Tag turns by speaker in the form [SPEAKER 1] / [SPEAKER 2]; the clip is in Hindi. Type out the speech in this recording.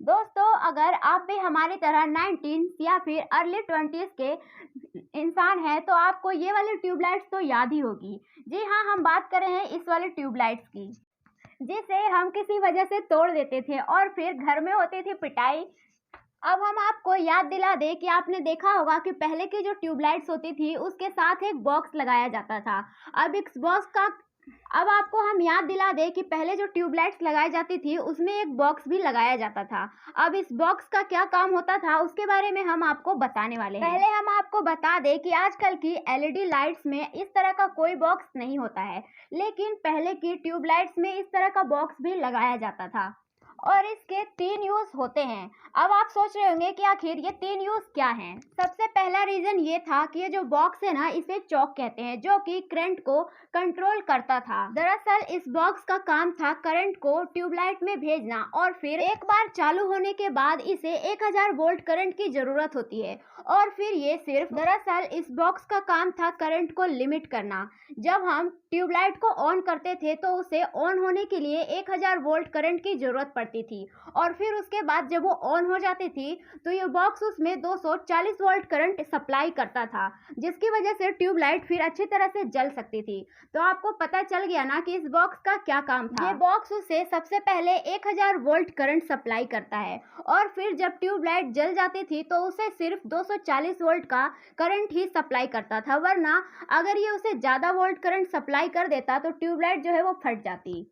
[SPEAKER 1] दोस्तों, अगर आप भी हमारी तरह 19 या फिर अर्ली 20s के इंसान हैं तो आपको ये वाली ट्यूबलाइट्स तो याद ही होगी। जी हाँ, हम बात कर रहे हैं इस वाली ट्यूबलाइट्स की, जिसे हम किसी वजह से तोड़ देते थे और फिर घर में होती थी पिटाई। अब हम आपको याद दिला दें कि आपने देखा होगा कि पहले की जो ट्यूबलाइट्स होती थी उसके साथ एक बॉक्स लगाया जाता था। अब इस बॉक्स का अब आपको हम याद दिला दें कि पहले जो ट्यूबलाइट्स लगाई जाती थी उसमें एक बॉक्स भी लगाया जाता था। अब इस बॉक्स का क्या काम होता था उसके बारे में हम आपको बताने वाले हैं। पहले हम आपको बता दें कि आजकल की एलईडी लाइट्स में इस तरह का कोई बॉक्स नहीं होता है, लेकिन पहले की ट्यूबलाइट्स में इस तरह का बॉक्स भी लगाया जाता था और इसके 3 यूज होते हैं। अब आप सोच रहे होंगे कि आखिर ये 3 यूज क्या हैं। सबसे पहला रीजन ये था कि ये जो बॉक्स है ना, इसे चॉक कहते हैं, जो कि करंट को कंट्रोल करता था। दरअसल इस बॉक्स का काम था करंट को ट्यूबलाइट में भेजना और फिर एक बार चालू होने के बाद इसे 1000 वोल्ट करंट की जरूरत होती है और फिर ये सिर्फ दरअसल इस बॉक्स का काम था करंट को लिमिट करना। जब हम ट्यूबलाइट को ऑन करते थे तो उसे ऑन होने के लिए 1000 वोल्ट करंट की जरूरत पड़ती थी और फिर उसके बाद जब वो ऑन हो जाती थी तो ये बॉक्स उसमें 240 वोल्ट करंट सप्लाई करता था, जिसकी वजह से ट्यूबलाइट फिर अच्छी तरह से जल सकती थी। तो आपको पता चल गया ना कि इस बॉक्स का क्या काम था। ये बॉक्स उसे सबसे पहले 1000 वोल्ट करंट सप्लाई करता है और फिर जब ट्यूबलाइट जल जाती थी तो उसे सिर्फ 240 वोल्ट का करंट ही सप्लाई करता था, वरना अगर ये उसे ज़्यादा वोल्ट करंट सप्लाई कर देता तो ट्यूबलाइट जो है वो फट जाती।